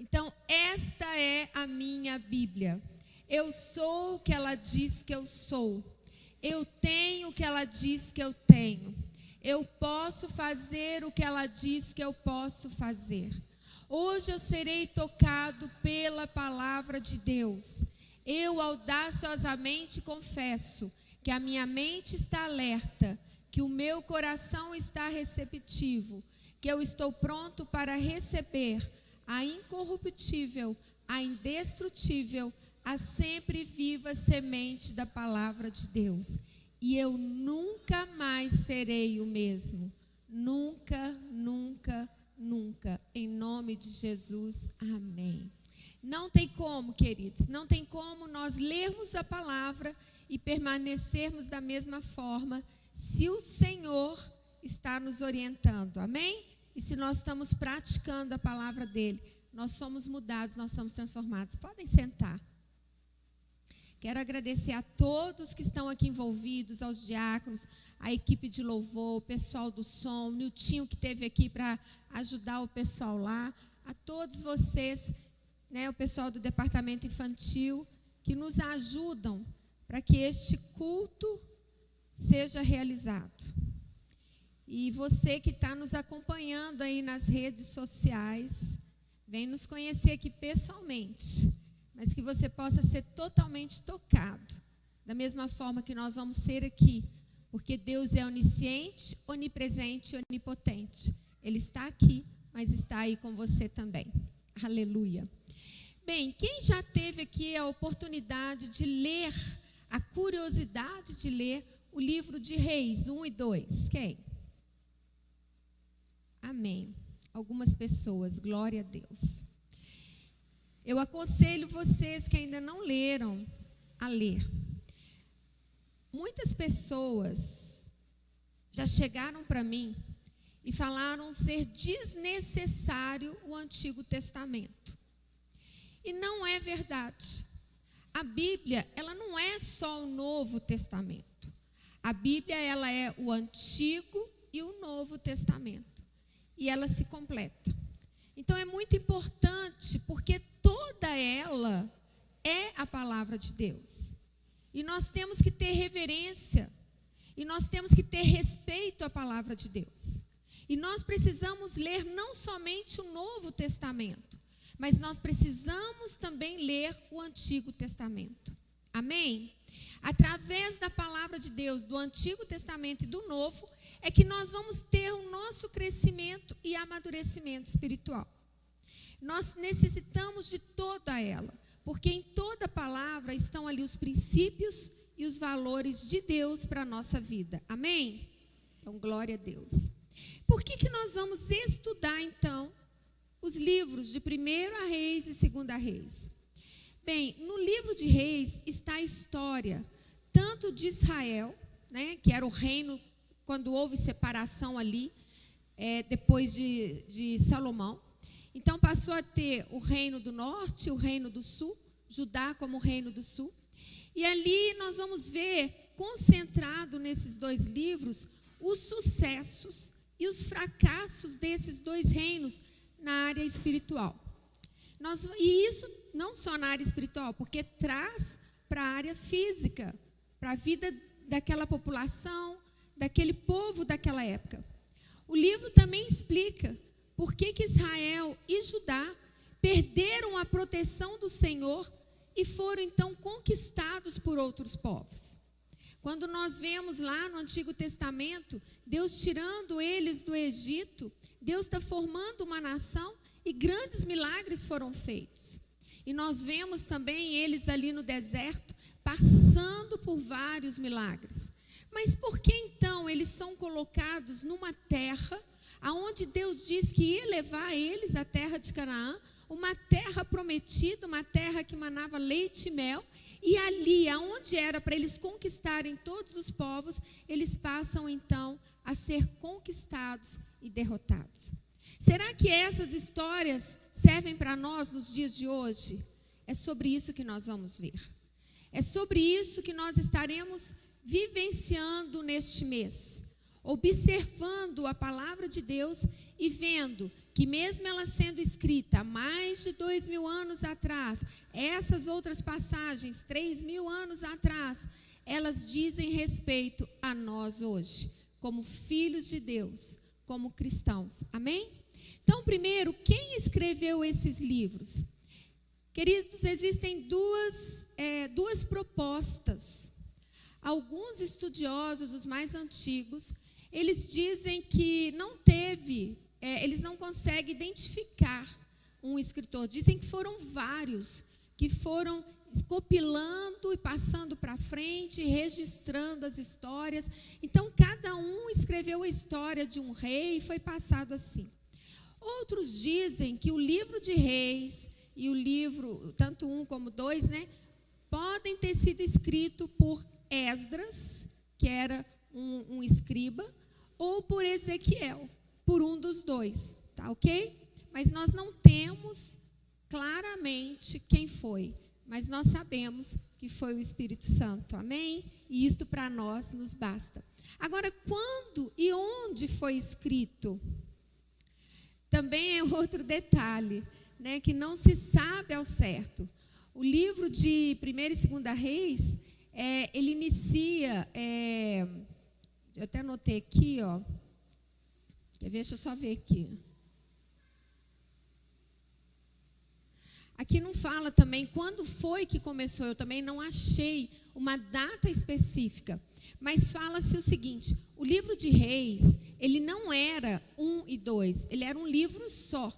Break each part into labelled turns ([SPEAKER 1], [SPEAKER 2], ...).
[SPEAKER 1] Então, esta é a minha Bíblia. Eu sou o que ela diz que eu sou. Eu tenho o que ela diz que eu tenho. Eu posso fazer o que ela diz que eu posso fazer. Hoje eu serei tocado pela palavra de Deus. Eu audaciosamente confesso que a minha mente está alerta, que o meu coração está receptivo, que eu estou pronto para receber a incorruptível, a indestrutível, a sempre viva semente da palavra de Deus. E eu nunca mais serei o mesmo. Nunca, nunca, nunca. Em nome de Jesus, amém. Não tem como, queridos, não tem como nós lermos a palavra e permanecermos da mesma forma se o Senhor está nos orientando, amém? E se nós estamos praticando a palavra dele, nós somos mudados, nós somos transformados. Podem sentar. Quero agradecer a todos que estão aqui envolvidos, aos diáconos, a equipe de louvor, o pessoal do som, o Niltinho que esteve aqui para ajudar o pessoal lá, a todos vocês, né, o pessoal do departamento infantil, que nos ajudam para que este culto seja realizado. E você que está nos acompanhando aí nas redes sociais, vem nos conhecer aqui pessoalmente, mas que você possa ser totalmente tocado, da mesma forma que nós vamos ser aqui, porque Deus é onisciente, onipresente e onipotente. Ele está aqui, mas está aí com você também. Aleluia. Bem, quem já teve aqui a oportunidade de ler, a curiosidade de ler o livro de Reis 1 e 2? Quem? Amém. Algumas pessoas, glória a Deus. Eu aconselho vocês que ainda não leram a ler. Muitas pessoas já chegaram para mim e falaram ser desnecessário o Antigo Testamento. E não é verdade. A Bíblia, ela não é só o Novo Testamento. A Bíblia, ela é o Antigo e o Novo Testamento. E ela se completa. Então é muito importante, porque toda ela é a palavra de Deus. E nós temos que ter reverência. E nós temos que ter respeito à palavra de Deus. E nós precisamos ler não somente o Novo Testamento, mas nós precisamos também ler o Antigo Testamento. Amém? Através da palavra de Deus, do Antigo Testamento e do Novo, é que nós vamos ter o nosso crescimento e amadurecimento espiritual. Nós necessitamos de toda ela, porque em toda palavra estão ali os princípios e os valores de Deus para a nossa vida. Amém? Então, glória a Deus. Por que nós vamos estudar, então, os livros de 1 Reis e 2 Reis? Bem, no livro de Reis está a história tanto de Israel, né, que era o reino quando houve separação ali, depois de Salomão. Então passou a ter o reino do norte, o reino do sul, Judá como o reino do sul. E ali nós vamos ver, concentrado nesses dois livros, os sucessos e os fracassos desses dois reinos na área espiritual. E isso não só na área espiritual, porque traz para a área física, para a vida daquela população, daquele povo daquela época. O livro também explica por que Israel e Judá perderam a proteção do Senhor e foram então conquistados por outros povos. Quando nós vemos lá no Antigo Testamento, Deus tirando eles do Egito, Deus está formando uma nação e grandes milagres foram feitos. E nós vemos também eles ali no deserto, passando por vários milagres. Mas por que então eles são colocados numa terra, aonde Deus diz que ia levar eles à terra de Canaã, uma terra prometida, uma terra que manava leite e mel, e ali, aonde era para eles conquistarem todos os povos, eles passam então a ser conquistados e derrotados. Será que essas histórias servem para nós nos dias de hoje? É sobre isso que nós vamos ver. É sobre isso que nós estaremos vivenciando neste mês, observando a palavra de Deus e vendo que mesmo ela sendo escrita há mais de 2.000 anos atrás, essas outras passagens, 3.000 anos atrás, elas dizem respeito a nós hoje, como filhos de Deus, como cristãos. Amém? Então, primeiro, quem escreveu esses livros? Queridos, existem duas propostas. Alguns estudiosos, os mais antigos, eles dizem que não teve, eles não conseguem identificar um escritor. Dizem que foram vários que foram compilando e passando para frente, registrando as histórias. Então, cada um escreveu a história de um rei e foi passado assim. Outros dizem que o livro de Reis e o livro, tanto 1 como 2, podem ter sido escritos por Esdras, que era um escriba, ou por Ezequiel, por um dos dois, tá ok? Mas nós não temos claramente quem foi, mas nós sabemos que foi o Espírito Santo, amém? E isto para nós nos basta. Agora, quando e onde foi escrito? Também é outro detalhe, que não se sabe ao certo. O livro de 1ª e 2ª Reis, ele inicia, eu até anotei aqui, quer ver? Deixa eu só ver aqui. Aqui não fala também quando foi que começou, eu também não achei uma data específica, mas fala-se o seguinte: o livro de Reis, ele não era 1 e 2, ele era um livro só,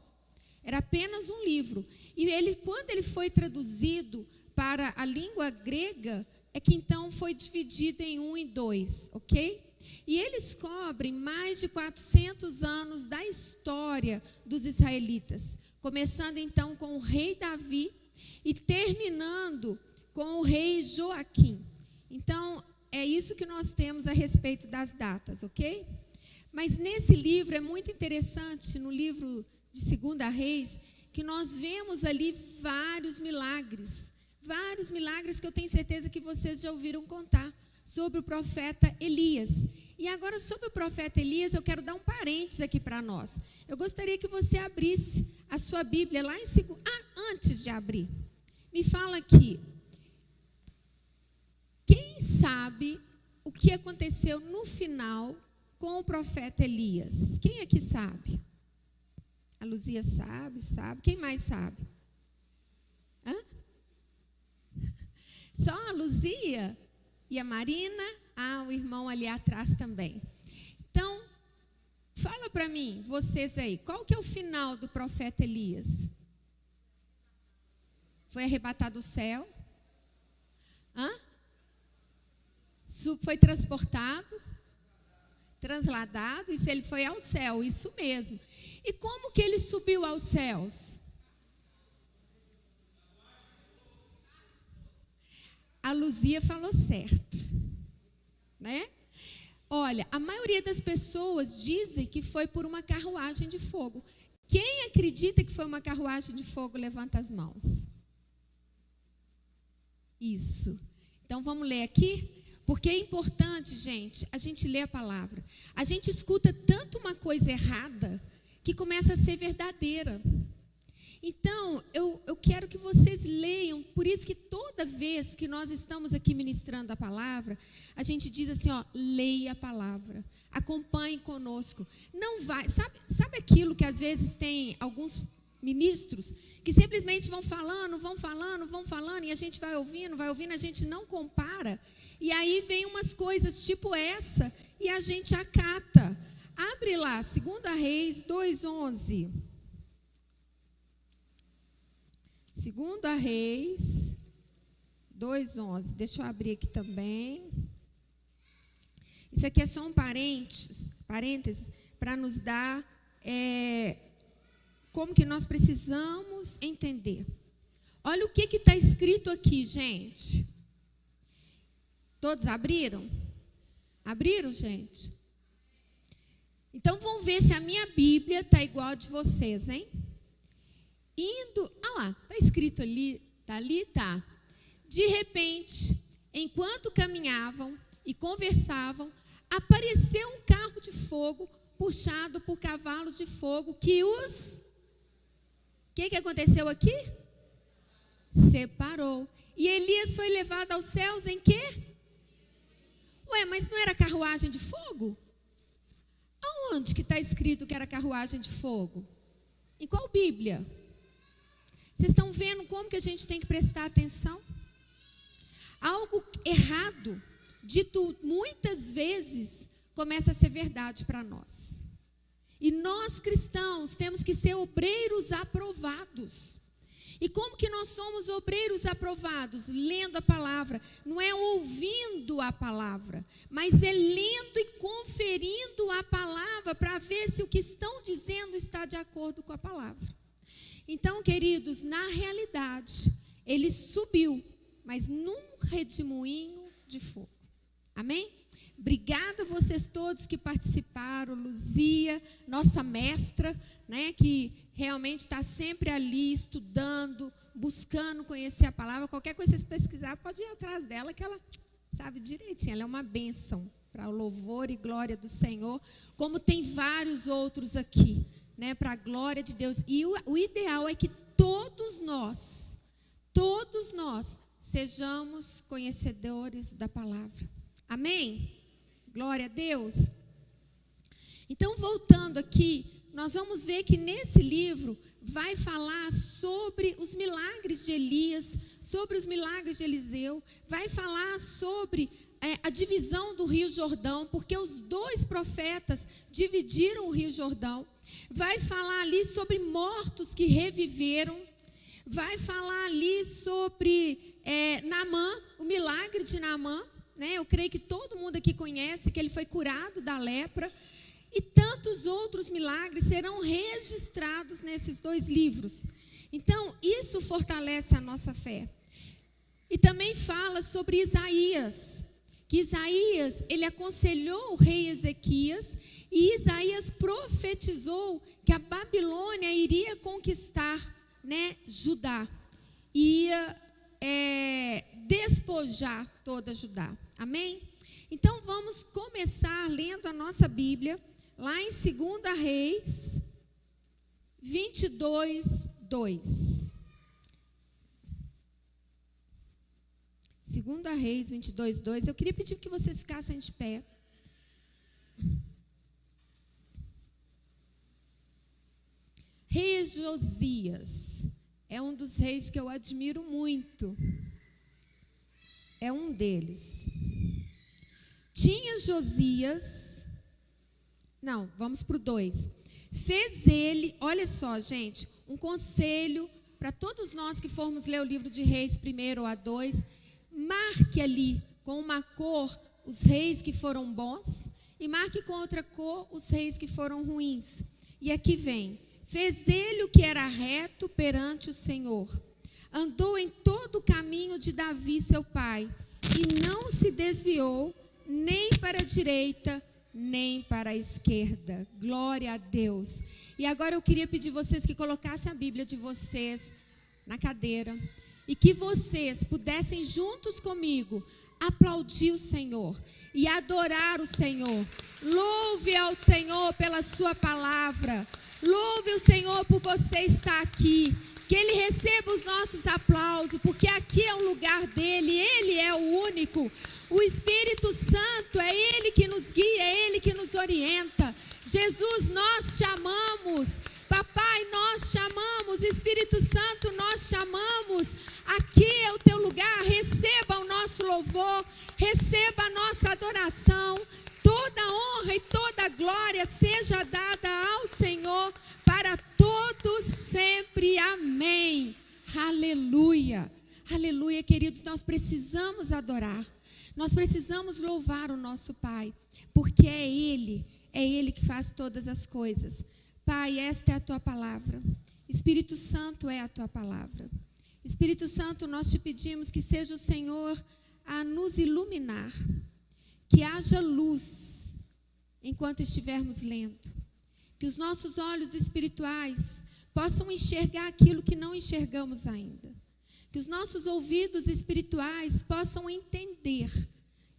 [SPEAKER 1] era apenas um livro, e quando ele foi traduzido para a língua grega, é que então foi dividido em 1 e 2, ok? E eles cobrem mais de 400 anos da história dos israelitas, começando então com o rei Davi e terminando com o rei Joaquim. Então, é isso que nós temos a respeito das datas, ok? Mas nesse livro é muito interessante, no livro de 2ª Reis, que nós vemos ali vários milagres que eu tenho certeza que vocês já ouviram contar sobre o profeta Elias. E agora, sobre o profeta Elias, eu quero dar um parênteses aqui para nós. Eu gostaria que você abrisse a sua Bíblia lá em 2. Antes de abrir, me fala aqui. Quem sabe o que aconteceu no final com o profeta Elias? Quem aqui sabe? A Luzia sabe. Quem mais sabe? Hã? Só a Luzia e a Marina? O irmão ali atrás também. Então, fala para mim, vocês aí, qual que é o final do profeta Elias? Foi arrebatado do céu? Foi transportado? Transladado? Isso, ele foi ao céu, isso mesmo. E como que ele subiu aos céus? A Luzia falou certo, Olha, a maioria das pessoas dizem que foi por uma carruagem de fogo. Quem acredita que foi uma carruagem de fogo, levanta as mãos. Isso. Então, vamos ler aqui? Porque é importante, gente, a gente ler a palavra. A gente escuta tanto uma coisa errada que começa a ser verdadeira. Então, eu quero que vocês leiam, por isso que toda vez que nós estamos aqui ministrando a palavra, a gente diz assim, leia a palavra, acompanhe conosco. Não vai, sabe aquilo que às vezes tem alguns ministros que simplesmente vão falando, e a gente vai ouvindo, a gente não compara, e aí vem umas coisas tipo essa, e a gente acata. Abre lá, 2 Reis 2:11. 2 Reis 2:11. Deixa eu abrir aqui também. Isso aqui é só um parênteses para nos dar como que nós precisamos entender. Olha o que está escrito aqui, gente. Todos abriram? Abriram, gente? Então, vamos ver se a minha Bíblia está igual a de vocês, hein? Lá, está escrito ali, tá. De repente, enquanto caminhavam e conversavam, apareceu um carro de fogo puxado por cavalos de fogo que os... O que aconteceu aqui? Separou. E Elias foi levado aos céus em quê? Ué, mas não era carruagem de fogo? Aonde que está escrito que era carruagem de fogo? Em qual Bíblia? Vocês estão vendo como que a gente tem que prestar atenção? Algo errado, dito muitas vezes, começa a ser verdade para nós. E nós cristãos temos que ser obreiros aprovados. E como que nós somos obreiros aprovados? Lendo a palavra. Não é ouvindo a palavra, mas é lendo e conferindo a palavra para ver se o que estão dizendo está de acordo com a palavra. Então, queridos, na realidade, ele subiu, mas num redemoinho de fogo. Amém? Obrigada a vocês todos que participaram, Luzia, nossa mestra, né, que realmente está sempre ali estudando, buscando conhecer a palavra. Qualquer coisa que vocês pesquisarem, pode ir atrás dela, que ela sabe direitinho. Ela é uma bênção para o louvor e glória do Senhor, como tem vários outros aqui, né, para a glória de Deus. E o ideal é que todos nós sejamos conhecedores da palavra. Amém? Glória a Deus. Então, voltando aqui, nós vamos ver que nesse livro vai falar sobre os milagres de Elias, sobre os milagres de Eliseu, vai falar sobre a divisão do Rio Jordão, porque os dois profetas dividiram o Rio Jordão, vai falar ali sobre mortos que reviveram, vai falar ali sobre Naamã, o milagre de Naamã, né? Eu creio que todo mundo aqui conhece que ele foi curado da lepra. E tantos outros milagres serão registrados nesses dois livros. Então, isso fortalece a nossa fé. E também fala sobre Isaías. Que Isaías, ele aconselhou o rei Ezequias. E Isaías profetizou que a Babilônia iria conquistar, né, Judá. Ia despojar toda Judá. Amém? Então, vamos começar lendo a nossa Bíblia, lá em 2 Reis 22, 2. 2 Reis 22, 2. Eu queria pedir que vocês ficassem de pé. Rei Josias é um dos reis que eu admiro muito. É um deles. Tinha Josias... Não, vamos para o 2. Fez ele, olha só, gente, um conselho para todos nós que formos ler o livro de Reis 1 a 2. Marque ali com uma cor os reis que foram bons e marque com outra cor os reis que foram ruins. E aqui vem: fez ele o que era reto perante o Senhor. Andou em todo o caminho de Davi, seu pai, e não se desviou nem para a direita, nem para a esquerda. Glória a Deus. E agora eu queria pedir vocês que colocassem a Bíblia de vocês na cadeira e que vocês pudessem juntos comigo aplaudir o Senhor e adorar o Senhor. Louve ao Senhor pela sua palavra. Louve o Senhor por você estar aqui. Que Ele receba os nossos aplausos, porque aqui é o lugar dEle, Ele é o único. O Espírito Santo é Ele que nos guia, é Ele que nos orienta. Jesus, nós chamamos. Papai, nós chamamos. Espírito Santo, nós chamamos. Aqui é o teu lugar. Receba o nosso louvor, receba a nossa adoração. Toda honra e toda glória seja dada ao Senhor para todos sempre. Amém. Aleluia. Aleluia, queridos, nós precisamos adorar. Nós precisamos louvar o nosso Pai, porque é Ele que faz todas as coisas. Pai, esta é a Tua palavra. Espírito Santo é a Tua palavra. Espírito Santo, nós te pedimos que seja o Senhor a nos iluminar, que haja luz enquanto estivermos lendo, que os nossos olhos espirituais possam enxergar aquilo que não enxergamos ainda, que os nossos ouvidos espirituais possam entender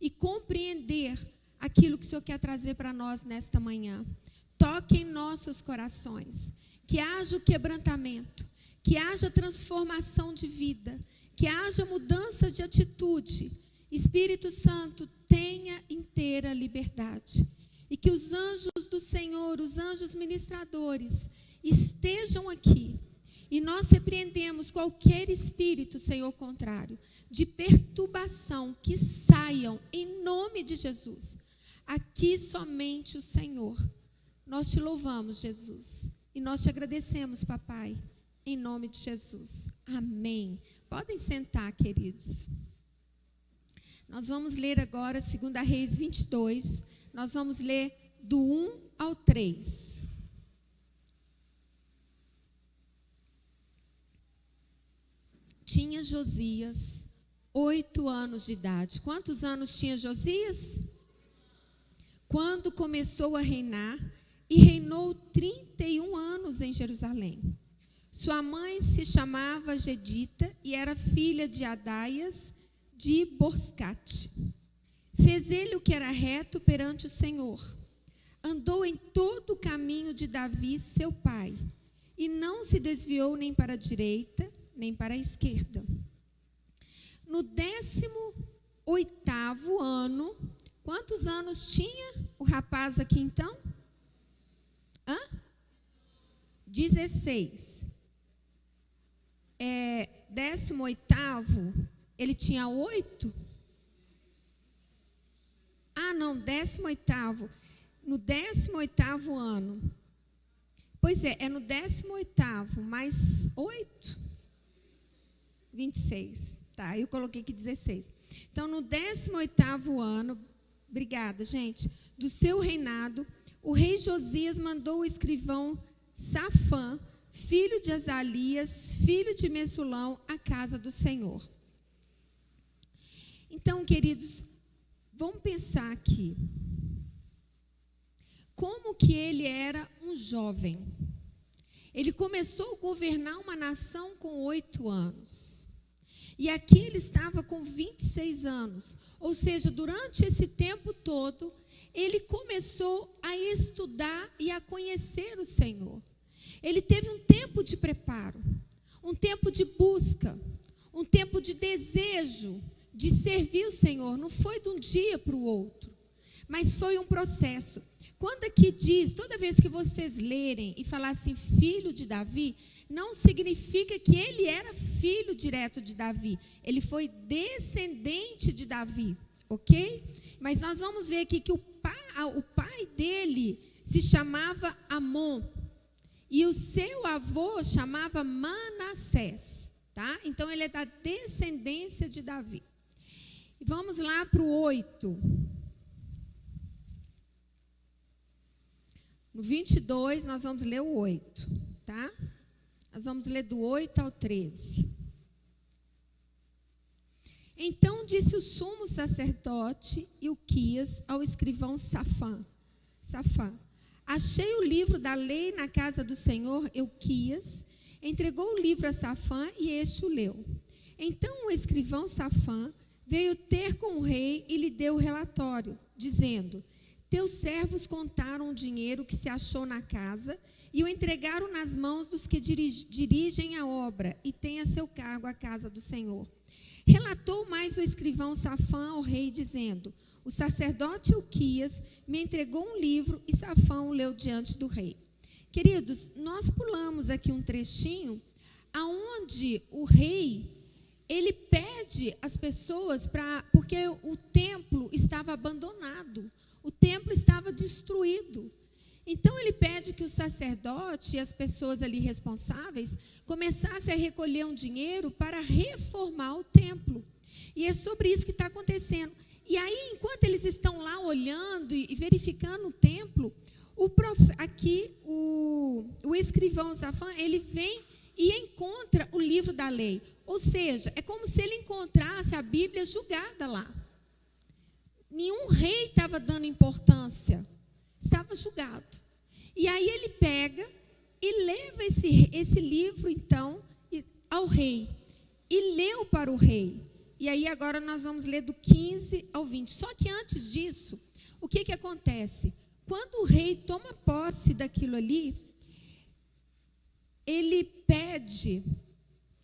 [SPEAKER 1] e compreender aquilo que o Senhor quer trazer para nós nesta manhã. toque em nossos corações, que haja o quebrantamento, que haja transformação de vida, que haja mudança de atitude. Espírito Santo, tenha inteira liberdade. E que os anjos do Senhor, os anjos ministradores, estejam aqui. E nós repreendemos qualquer espírito, Senhor, contrário, de perturbação, que saiam em nome de Jesus. Aqui somente o Senhor. Nós te louvamos, Jesus. E nós te agradecemos, papai, em nome de Jesus. Amém. Podem sentar, queridos. Nós vamos ler agora 2 Reis 22. Nós vamos ler do 1 ao 3. Tinha Josias 8 anos de idade. Quantos anos tinha Josias? Quando começou a reinar, e reinou 31 anos em Jerusalém. Sua mãe se chamava Gedita e era filha de Adaias de Boscate. Fez ele o que era reto perante o Senhor. Andou em todo o caminho de Davi, seu pai, e não se desviou nem para a direita, nem para a esquerda. No 18º ano, quantos anos tinha o rapaz aqui então? 16. 18º, ele tinha 8? Não, 18º. No 18º ano. Pois é no 18º, mais 8? 26. Tá, eu coloquei aqui 16. Então, no 18º ano, obrigada, gente, do seu reinado, o rei Josias mandou o escrivão Safã, filho de Azalias, filho de Mesulão, à casa do Senhor. Então, queridos, vamos pensar aqui. Como que ele era um jovem? Ele começou a governar uma nação com 8 anos. E aqui ele estava com 26 anos. Ou seja, durante esse tempo todo, ele começou a estudar e a conhecer o Senhor. Ele teve um tempo de preparo, um tempo de busca, um tempo de desejo de servir o Senhor. Não foi de um dia para o outro, mas foi um processo. Quando aqui diz, toda vez que vocês lerem e falar assim, filho de Davi, não significa que ele era filho direto de Davi. Ele foi descendente de Davi, ok? Mas nós vamos ver aqui que o pai dele se chamava Amon. E o seu avô chamava Manassés, tá? Então ele é da descendência de Davi. Vamos lá para o 8. No 22, nós vamos ler o 8, tá? Nós vamos ler do 8 ao 13. Então disse o sumo sacerdote Ilquias ao escrivão Safã: achei o livro da lei na casa do Senhor. Ilquias entregou o livro a Safã e este o leu. Então o escrivão Safã veio ter com o rei e lhe deu o relatório, dizendo: teus servos contaram o dinheiro que se achou na casa e o entregaram nas mãos dos que dirigem a obra e têm a seu cargo a casa do Senhor. Relatou mais o escrivão Safã ao rei, dizendo: o sacerdote Ilquias me entregou um livro e Safã o leu diante do rei. Queridos, nós pulamos aqui um trechinho aonde o rei, ele pede as pessoas porque o templo estava abandonado, o templo estava destruído. Então ele pede que o sacerdote e as pessoas ali responsáveis começassem a recolher um dinheiro para reformar o templo. E é sobre isso que está acontecendo. E aí, enquanto eles estão lá olhando e verificando o templo, o escrivão Safã, ele vem e encontra o livro da lei. Ou seja, é como se ele encontrasse a Bíblia julgada lá. Nenhum rei estava dando importância, estava julgado. E aí ele pega e leva esse livro, então, ao rei. E leu para o rei. E aí agora nós vamos ler do 15 ao 20. Só que antes disso, o que acontece? quando o rei toma posse daquilo ali, ele pede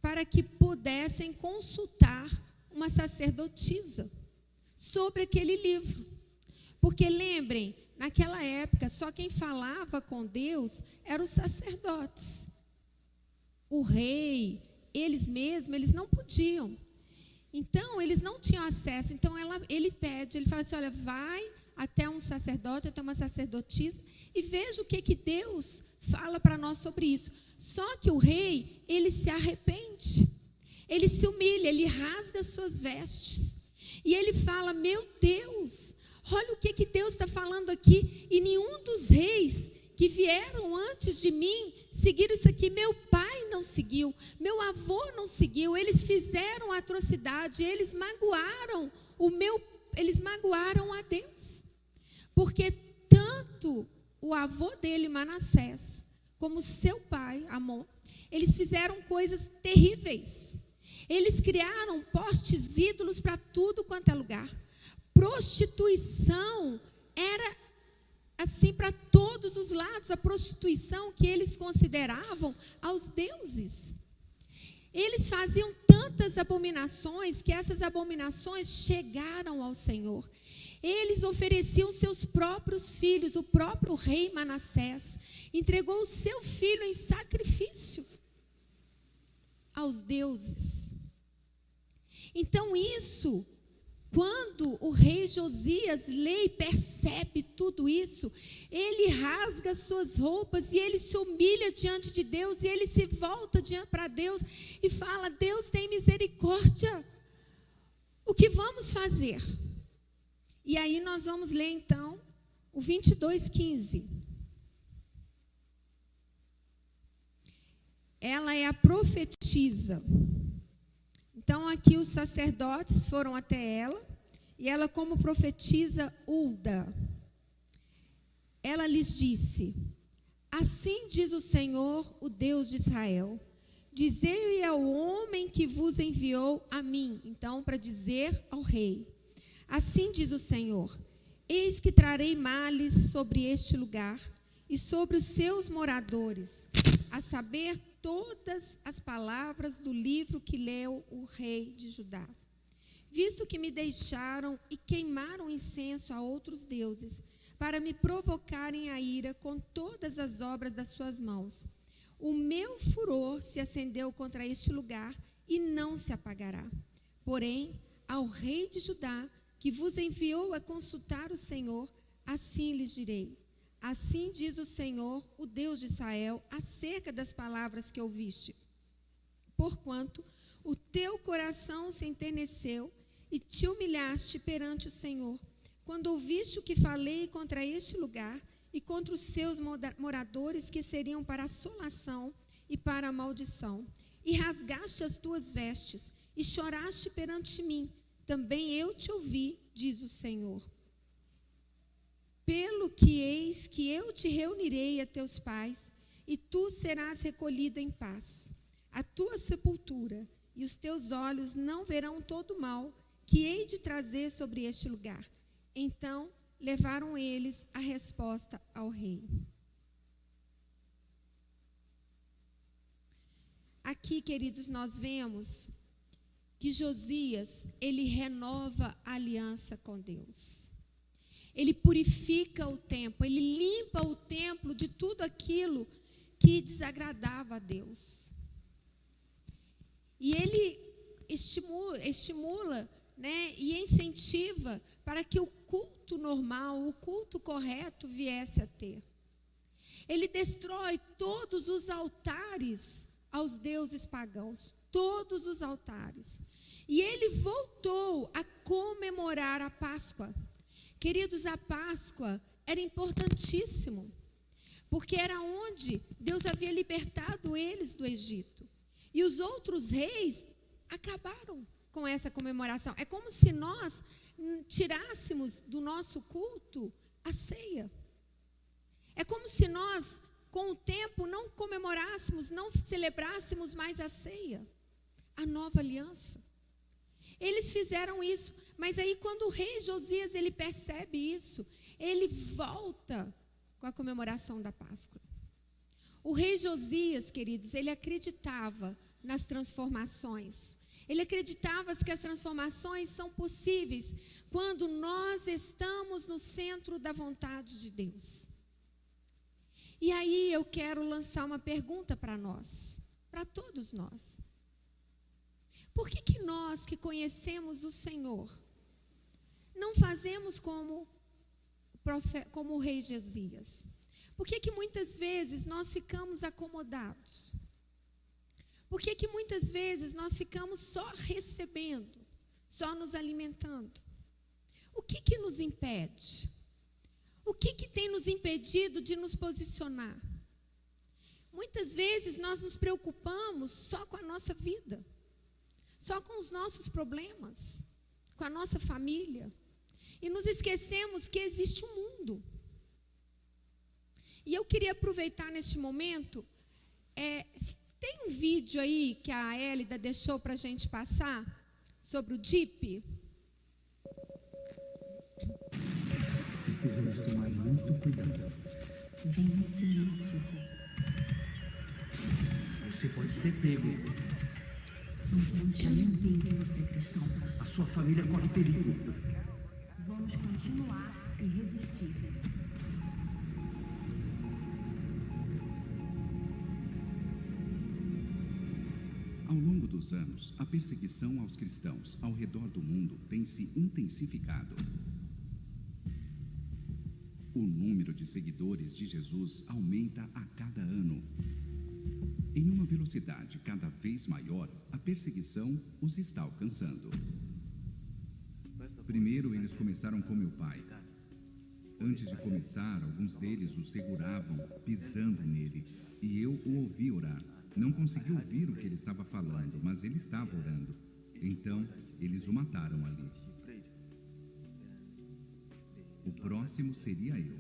[SPEAKER 1] para que pudessem consultar uma sacerdotisa sobre aquele livro. Porque lembrem, naquela época, só quem falava com Deus eram os sacerdotes. O rei, eles mesmos, eles não podiam. Então, eles não tinham acesso. Então, ele pede, ele fala assim, olha, vai até um sacerdote, até uma sacerdotisa, e veja o que Deus fala para nós sobre isso. Só que o rei, ele se arrepende, ele se humilha, ele rasga suas vestes, e ele fala, meu Deus, olha o que Deus está falando aqui, e nenhum dos reis que vieram antes de mim seguiram isso aqui. Meu pai não seguiu, meu avô não seguiu, eles fizeram atrocidade, eles magoaram a Deus. Porque tanto o avô dele, Manassés, como seu pai, Amon, eles fizeram coisas terríveis. Eles criaram postes ídolos para tudo quanto é lugar. Prostituição era assim para todos os lados, a prostituição que eles consideravam aos deuses. Eles faziam tantas abominações que essas abominações chegaram ao Senhor. Eles ofereciam seus próprios filhos. O próprio rei Manassés entregou o seu filho em sacrifício aos deuses. Então isso, quando o rei Josias lê e percebe tudo isso, ele rasga suas roupas e ele se humilha diante de Deus, e ele se volta para Deus e fala, Deus tem misericórdia, o que vamos fazer? E aí nós vamos ler então o 22:15. Ela é a profetisa. Então aqui os sacerdotes foram até ela, e ela, como profetisa Hulda, ela lhes disse, assim diz o Senhor, o Deus de Israel, dizei ao homem que vos enviou a mim. Então, para dizer ao rei, assim diz o Senhor, eis que trarei males sobre este lugar e sobre os seus moradores, a saber, todas as palavras do livro que leu o rei de Judá. Visto que me deixaram e queimaram incenso a outros deuses, para me provocarem a ira com todas as obras das suas mãos, o meu furor se acendeu contra este lugar e não se apagará. Porém, ao rei de Judá, que vos enviou a consultar o Senhor, assim lhes direi, assim diz o Senhor, o Deus de Israel, acerca das palavras que ouviste. Porquanto o teu coração se enterneceu e te humilhaste perante o Senhor, quando ouviste o que falei contra este lugar e contra os seus moradores, que seriam para assolação e para a maldição, e rasgaste as tuas vestes e choraste perante mim, também eu te ouvi, diz o Senhor. Pelo que eis que eu te reunirei a teus pais, e tu serás recolhido em paz, a tua sepultura, e os teus olhos não verão todo o mal que hei de trazer sobre este lugar. Então levaram eles a resposta ao rei. Aqui, queridos, nós vemos que Josias, ele renova a aliança com Deus. Ele purifica o templo, ele limpa o templo de tudo aquilo que desagradava a Deus. E ele estimula, né, e incentiva para que o culto normal, o culto correto viesse a ter. Ele destrói todos os altares aos deuses pagãos, todos os altares. E ele voltou a comemorar a Páscoa. Queridos, a Páscoa era importantíssimo, porque era onde Deus havia libertado eles do Egito. E os outros reis acabaram com essa comemoração. É como se nós tirássemos do nosso culto a ceia. É como se nós, com o tempo, não comemorássemos, não celebrássemos mais a ceia, a nova aliança. Eles fizeram isso, mas aí quando o rei Josias, ele percebe isso, ele volta com a comemoração da Páscoa. O rei Josias, queridos, ele acreditava nas transformações. Ele acreditava que as transformações são possíveis quando nós estamos no centro da vontade de Deus. E aí eu quero lançar uma pergunta para nós, para todos nós. Por que nós que conhecemos o Senhor não fazemos como o rei Josias? Por que muitas vezes nós ficamos acomodados? Por que muitas vezes nós ficamos só recebendo, só nos alimentando? O que nos impede? O que tem nos impedido de nos posicionar? Muitas vezes nós nos preocupamos só com a nossa vida, só com os nossos problemas, com a nossa família, e nos esquecemos que existe um mundo. E eu queria aproveitar neste momento, tem um vídeo aí que a Hélida deixou para a gente passar sobre o DIP?
[SPEAKER 2] Precisamos tomar muito cuidado.
[SPEAKER 3] Venha em silêncio.
[SPEAKER 2] Você pode ser pego.
[SPEAKER 3] Não conte a ninguém que você é cristão.
[SPEAKER 2] A sua família corre perigo.
[SPEAKER 3] Vamos continuar e resistir.
[SPEAKER 4] Ao longo dos anos, a perseguição aos cristãos ao redor do mundo tem se intensificado. O número de seguidores de Jesus aumenta a cada ano. Em uma velocidade cada vez maior, a perseguição os está alcançando. Primeiro, eles começaram com meu pai. Antes de começar, alguns deles o seguravam, pisando nele, e eu o ouvi orar. Não consegui ouvir o que ele estava falando, mas ele estava orando. Então, eles o mataram ali. O próximo seria eu.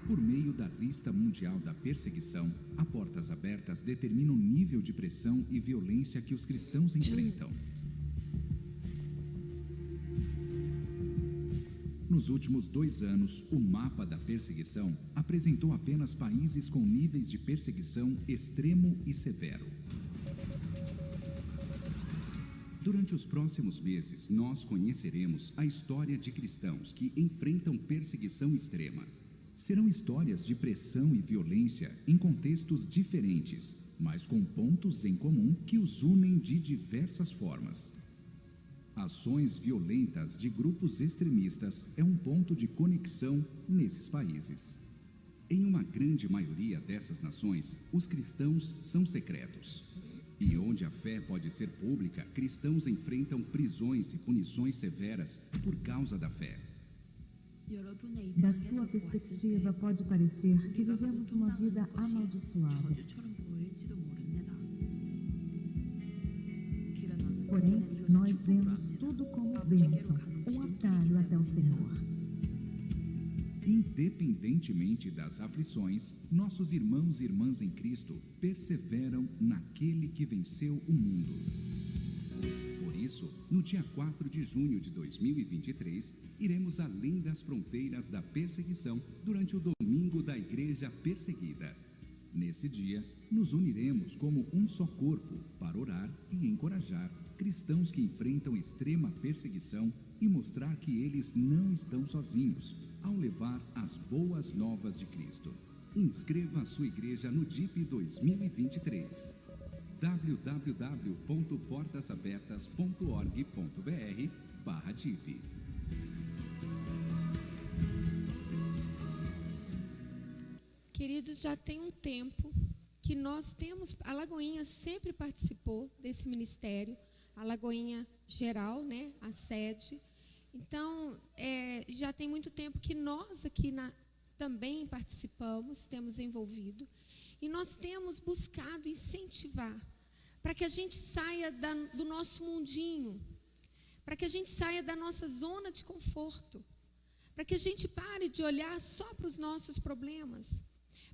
[SPEAKER 4] Por meio da lista mundial da perseguição, a Portas Abertas determina o nível de pressão e violência que os cristãos enfrentam. Nos últimos 2 anos, o mapa da perseguição apresentou apenas países com níveis de perseguição extremo e severo. Durante os próximos meses, nós conheceremos a história de cristãos que enfrentam perseguição extrema. Serão histórias de pressão e violência em contextos diferentes, mas com pontos em comum que os unem de diversas formas. Ações violentas de grupos extremistas é um ponto de conexão nesses países. Em uma grande maioria dessas nações, os cristãos são secretos. E onde a fé pode ser pública, cristãos enfrentam prisões e punições severas por causa da fé.
[SPEAKER 5] Da sua perspectiva, pode parecer que vivemos uma vida amaldiçoada. Porém, nós vemos tudo como bênção, um atalho até o Senhor.
[SPEAKER 4] Independentemente das aflições, nossos irmãos e irmãs em Cristo perseveram naquele que venceu o mundo. Por isso, no dia 4 de junho de 2023, iremos além das fronteiras da perseguição durante o Domingo da Igreja Perseguida. Nesse dia, nos uniremos como um só corpo para orar e encorajar cristãos que enfrentam extrema perseguição e mostrar que eles não estão sozinhos ao levar as boas novas de Cristo. Inscreva a sua igreja no DIP 2023. www.portasabertas.org.br/DIP.
[SPEAKER 1] Queridos, já tem um tempo que nós temos, a Lagoinha sempre participou desse ministério, a Lagoinha geral, né, a sede. Então, já tem muito tempo que nós aqui também participamos, temos envolvido, e nós temos buscado incentivar para que a gente saia do nosso mundinho, para que a gente saia da nossa zona de conforto, para que a gente pare de olhar só para os nossos problemas,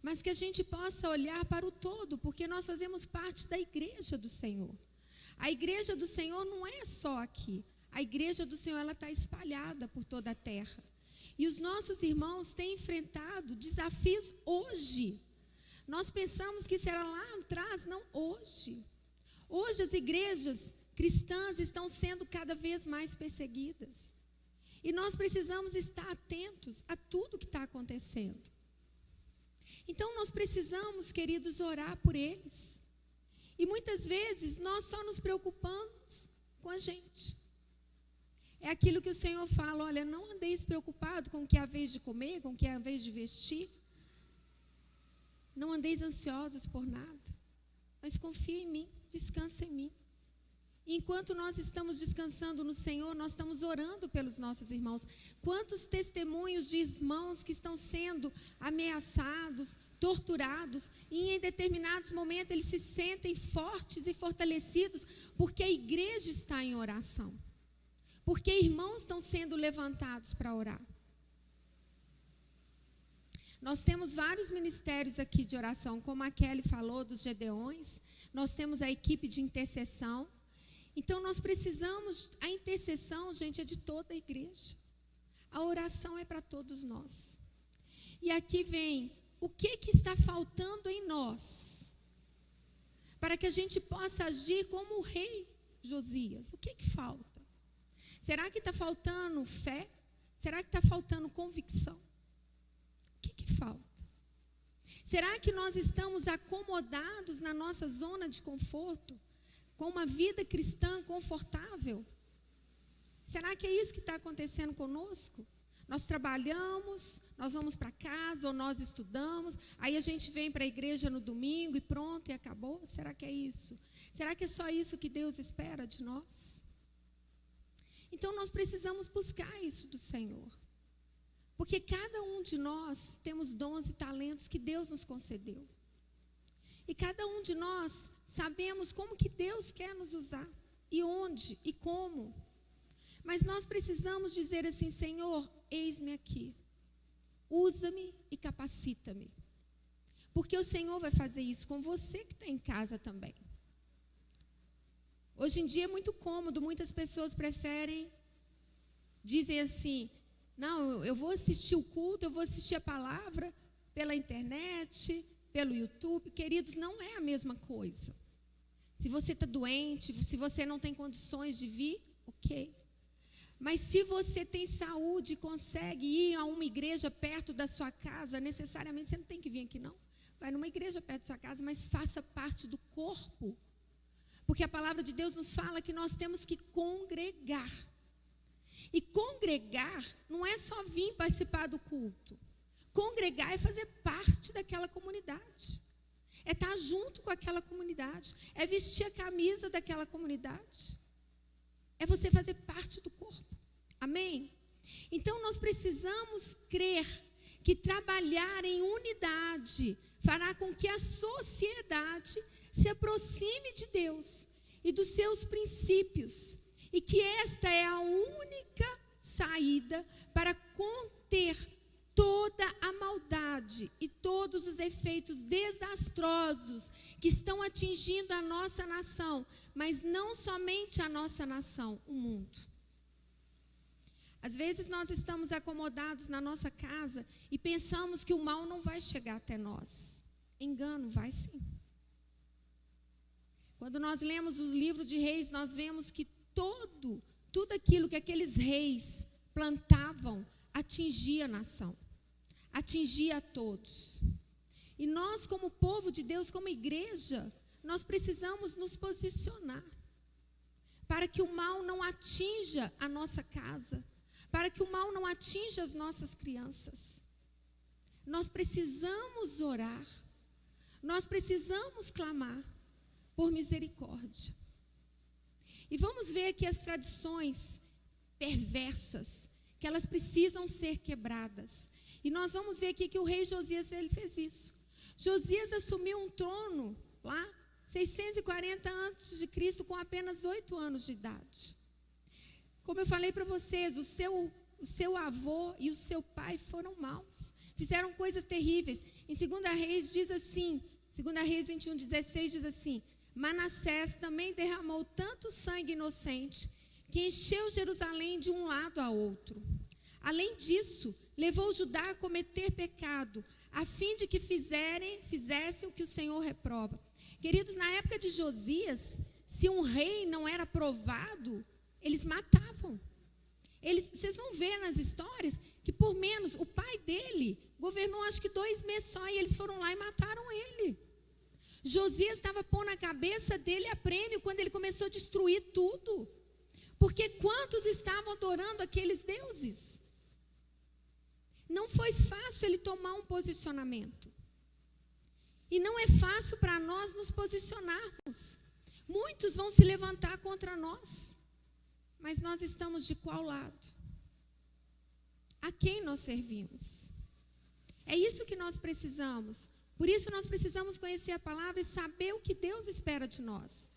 [SPEAKER 1] mas que a gente possa olhar para o todo, porque nós fazemos parte da igreja do Senhor. A igreja do Senhor não é só aqui. a igreja do Senhor, ela está espalhada por toda a terra. E os nossos irmãos têm enfrentado desafios hoje. Nós pensamos que será lá atrás, não hoje. Hoje as igrejas cristãs estão sendo cada vez mais perseguidas. E nós precisamos estar atentos a tudo que está acontecendo. Então nós precisamos, queridos, orar por eles. E muitas vezes nós só nos preocupamos com a gente. É aquilo que o Senhor fala, olha, não andeis preocupado com o que é a vez de comer, com o que é a vez de vestir. Não andeis ansiosos por nada. Mas confia em mim, descansa em mim. E enquanto nós estamos descansando no Senhor, nós estamos orando pelos nossos irmãos. Quantos testemunhos de irmãos que estão sendo ameaçados, torturados, e em determinados momentos eles se sentem fortes e fortalecidos, porque a igreja está em oração. Porque irmãos estão sendo levantados para orar. Nós temos vários ministérios aqui de oração, como a Kelly falou dos Gedeões. Nós temos a equipe de intercessão. Então nós precisamos, a intercessão, gente, é de toda a igreja. A oração é para todos nós. E aqui vem, o que está faltando em nós? Para que a gente possa agir como o rei Josias. O que falta? Será que está faltando fé? Será que está faltando convicção? O que falta? Será que nós estamos acomodados na nossa zona de conforto? Com uma vida cristã confortável? Será que é isso que está acontecendo conosco? Nós trabalhamos, nós vamos para casa ou nós estudamos, aí a gente vem para a igreja no domingo e pronto, e acabou? Será que é isso? Será que é só isso que Deus espera de nós? Então nós precisamos buscar isso do Senhor. Porque cada um de nós temos dons e talentos que Deus nos concedeu. E cada um de nós sabemos como que Deus quer nos usar, e onde, e como. Mas nós precisamos dizer assim, Senhor, eis-me aqui. Usa-me e capacita-me. Porque o Senhor vai fazer isso com você que está em casa também. Hoje em dia é muito cômodo, muitas pessoas dizem assim, não, eu vou assistir o culto, eu vou assistir a palavra pela internet, pelo YouTube. Queridos, não é a mesma coisa. Se você está doente, se você não tem condições de vir, ok. Mas se você tem saúde e consegue ir a uma igreja perto da sua casa, necessariamente você não tem que vir aqui não. Vai numa igreja perto da sua casa, mas faça parte do corpo. Porque a palavra de Deus nos fala que nós temos que congregar. E congregar não é só vir participar do culto. Congregar é fazer parte daquela comunidade. É estar junto com aquela comunidade. É vestir a camisa daquela comunidade. É você fazer parte do corpo. Amém? Então nós precisamos crer que trabalhar em unidade fará com que a sociedade se aproxime de Deus e dos seus princípios. E que esta é a única saída para conter toda a maldade e todos os efeitos desastrosos que estão atingindo a nossa nação, mas não somente a nossa nação, o mundo. Às vezes nós estamos acomodados na nossa casa e pensamos que o mal não vai chegar até nós. Engano, vai sim. Quando nós lemos os livros de Reis, nós vemos que tudo aquilo que aqueles reis plantavam atingia a nação, atingia a todos. E nós, como povo de Deus, como igreja, nós precisamos nos posicionar para que o mal não atinja a nossa casa, para que o mal não atinja as nossas crianças. Nós precisamos orar, nós precisamos clamar por misericórdia. E vamos ver aqui as tradições perversas, que elas precisam ser quebradas. E nós vamos ver aqui que o rei Josias, ele fez isso. Josias assumiu um trono lá, 640 a.C., com apenas 8 anos de idade. Como eu falei para vocês, o seu avô e o seu pai foram maus. Fizeram coisas terríveis. Em 2 Reis diz assim, 2 Reis 21:16 diz assim, Manassés também derramou tanto sangue inocente que encheu Jerusalém de um lado a outro. Além disso, levou Judá a cometer pecado, a fim de que fizessem o que o Senhor reprova. Queridos, na época de Josias, se um rei não era provado, eles matavam. Vocês vão ver nas histórias que por menos, o pai dele governou acho que 2 meses só, e eles foram lá e mataram ele. Josias estava pondo na cabeça dele a prêmio quando ele começou a destruir tudo. Porque quantos estavam adorando aqueles deuses? Não foi fácil ele tomar um posicionamento. E não é fácil para nós nos posicionarmos. Muitos vão se levantar contra nós. Mas nós estamos de qual lado? A quem nós servimos? É isso que nós precisamos. Por isso nós precisamos conhecer a palavra e saber o que Deus espera de nós.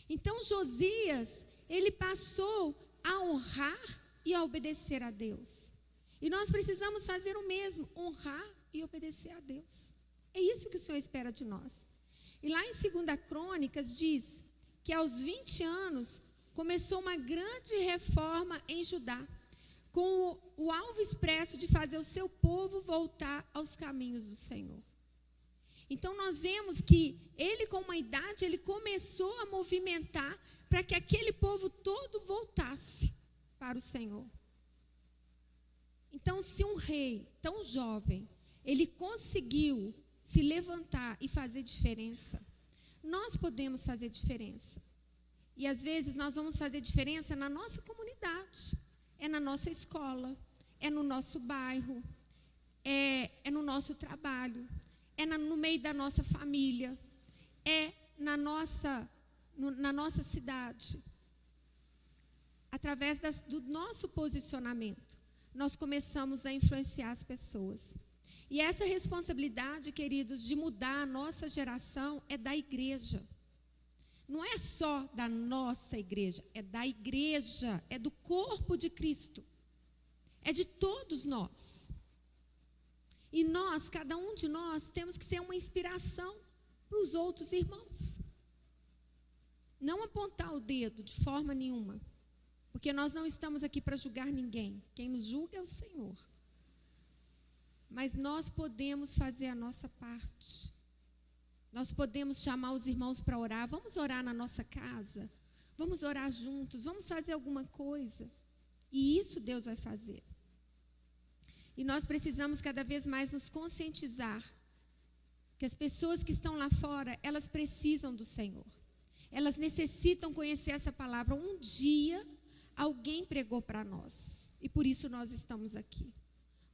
[SPEAKER 1] Então Josias, ele passou a honrar e a obedecer a Deus. E nós precisamos fazer o mesmo, honrar e obedecer a Deus. É isso que o Senhor espera de nós. E lá em 2 Crônicas diz que aos 20 anos começou uma grande reforma em Judá, com o alvo expresso de fazer o seu povo voltar aos caminhos do Senhor. Então nós vemos que ele, com uma idade, ele começou a movimentar para que aquele povo todo voltasse para o Senhor. Então, se um rei tão jovem, ele conseguiu se levantar e fazer diferença, nós podemos fazer diferença. E às vezes nós vamos fazer diferença na nossa comunidade, é na nossa escola, é no nosso bairro, é no nosso trabalho, é no meio da nossa família, é na nossa cidade. Através do nosso posicionamento, nós começamos a influenciar as pessoas. E essa responsabilidade, queridos, de mudar a nossa geração é da igreja. Não é só da nossa igreja, é da igreja, é do corpo de Cristo. É de todos nós. E nós, cada um de nós, temos que ser uma inspiração para os outros irmãos. Não apontar o dedo de forma nenhuma. Porque nós não estamos aqui para julgar ninguém. Quem nos julga é o Senhor. Mas nós podemos fazer a nossa parte. Nós podemos chamar os irmãos para orar. Vamos orar na nossa casa. Vamos orar juntos. Vamos fazer alguma coisa. E isso Deus vai fazer. E nós precisamos cada vez mais nos conscientizar que as pessoas que estão lá fora, elas precisam do Senhor. Elas necessitam conhecer essa palavra. Um dia alguém pregou para nós. E por isso nós estamos aqui.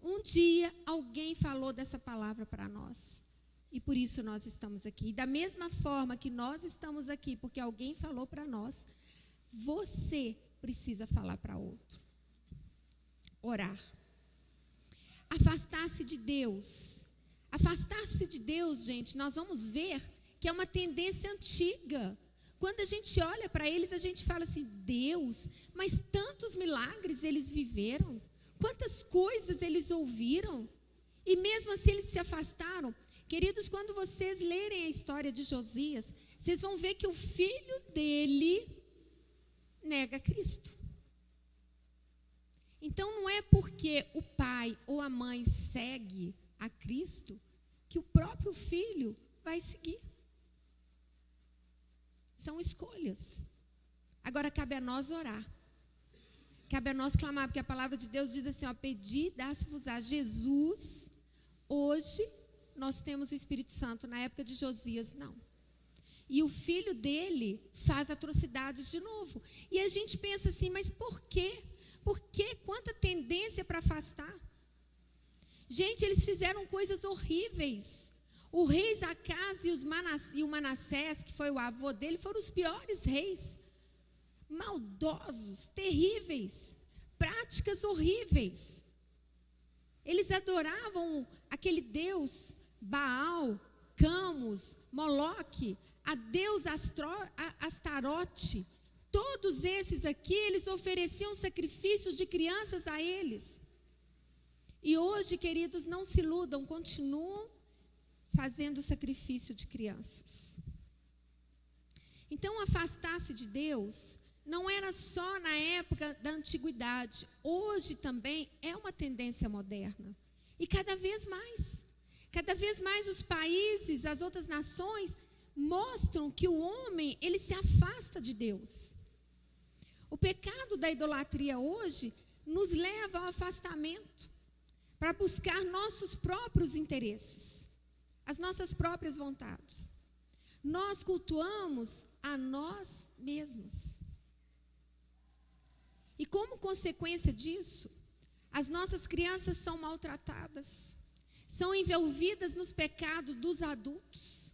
[SPEAKER 1] Um dia alguém falou dessa palavra para nós. E por isso nós estamos aqui. E da mesma forma que nós estamos aqui, porque alguém falou para nós, você precisa falar para outro. Orar. Afastar-se de Deus. Afastar-se de Deus, gente, nós vamos ver que é uma tendência antiga. Quando a gente olha para eles, a gente fala assim, Deus, mas tantos milagres eles viveram, quantas coisas eles ouviram, e mesmo assim eles se afastaram. Queridos, quando vocês lerem a história de Josias, vocês vão ver que o filho dele nega Cristo. Então não é porque o pai ou a mãe segue a Cristo que o próprio filho vai seguir. São escolhas. Agora cabe a nós orar. Cabe a nós clamar, porque a palavra de Deus diz assim, ó, pedi, dá-se-vos-á. Jesus, hoje nós temos o Espírito Santo, na época de Josias, não. E o filho dele faz atrocidades de novo. E a gente pensa assim, mas por quê? Por quê? Quanta tendência para afastar. Gente, eles fizeram coisas horríveis. O rei Zacás e o Manassés, que foi o avô dele, foram os piores reis. Maldosos, terríveis, práticas horríveis. Eles adoravam aquele deus Baal, Camus, Moloque, a deus Astarote. Todos esses aqui, eles ofereciam sacrifícios de crianças a eles. E hoje, queridos, não se iludam, continuam fazendo sacrifício de crianças. Então, afastar-se de Deus não era só na época da antiguidade. Hoje também é uma tendência moderna. E cada vez mais os países, as outras nações, mostram que o homem, ele se afasta de Deus. O pecado da idolatria hoje nos leva ao afastamento, para buscar nossos próprios interesses, as nossas próprias vontades. Nós cultuamos a nós mesmos. E como consequência disso, as nossas crianças são maltratadas, são envolvidas nos pecados dos adultos,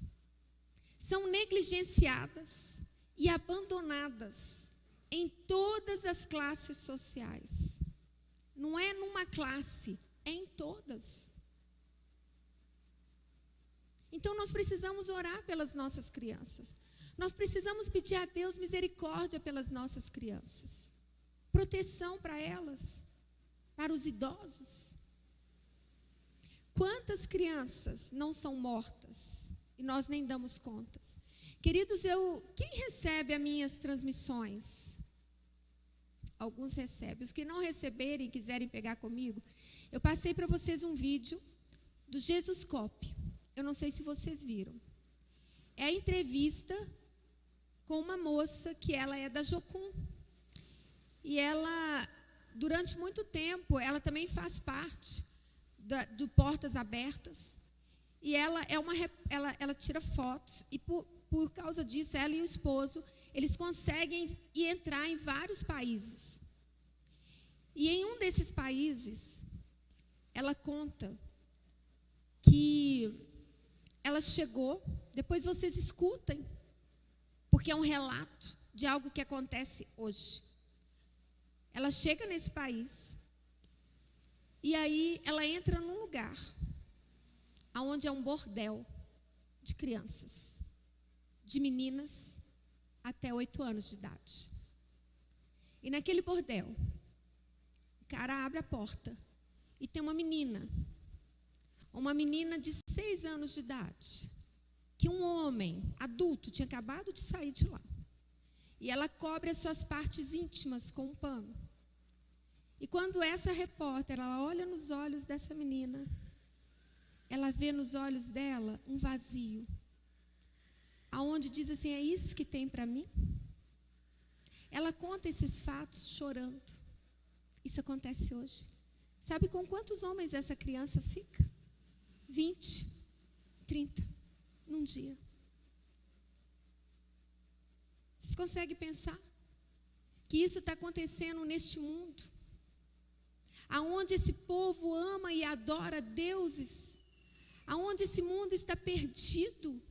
[SPEAKER 1] são negligenciadas e abandonadas em todas as classes sociais. Não é numa classe, é em todas. Então nós precisamos orar pelas nossas crianças. Nós precisamos pedir a Deus misericórdia pelas nossas crianças. Proteção para elas, para os idosos. Quantas crianças não são mortas e nós nem damos contas? Queridos, quem recebe as minhas transmissões? Alguns recebem. Os que não receberem, quiserem pegar comigo, eu passei para vocês um vídeo do Jesus Cop. Eu não sei se vocês viram. É a entrevista com uma moça que ela é da Jocum. E ela, durante muito tempo, ela também faz parte do Portas Abertas. E ela tira fotos. E por causa disso, ela e o esposo, eles conseguem entrar em vários países. E em um desses países, ela conta que ela chegou, depois vocês escutem, porque é um relato de algo que acontece hoje. Ela chega nesse país, e aí ela entra num lugar, onde é um bordel de crianças, de meninas até 8 anos de idade. E naquele bordel, o cara abre a porta, e tem uma menina de 6 anos de idade, que um homem adulto tinha acabado de sair de lá. E ela cobre as suas partes íntimas com um pano. E quando essa repórter, ela olha nos olhos dessa menina, ela vê nos olhos dela um vazio, aonde diz assim: é isso que tem para mim? Ela conta esses fatos chorando. Isso acontece hoje. Sabe com quantos homens essa criança fica? 20, 30, num dia. Vocês conseguem pensar que isso está acontecendo neste mundo, aonde esse povo ama e adora deuses, aonde esse mundo está perdido?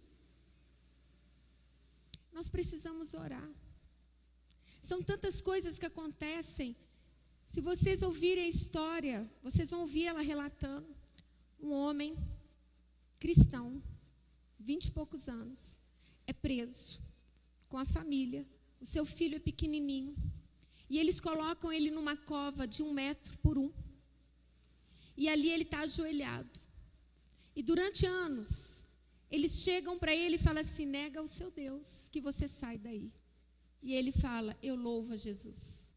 [SPEAKER 1] Nós precisamos orar. São tantas coisas que acontecem. Se vocês ouvirem a história, vocês vão ouvir ela relatando. Um homem cristão, 20 e poucos anos, é preso com a família. O seu filho é pequenininho. E eles colocam ele numa cova de 1 metro por 1. E ali ele está ajoelhado. E durante anos, eles chegam para ele e falam assim: nega o seu Deus, que você sai daí. E ele fala: eu louvo a Jesus.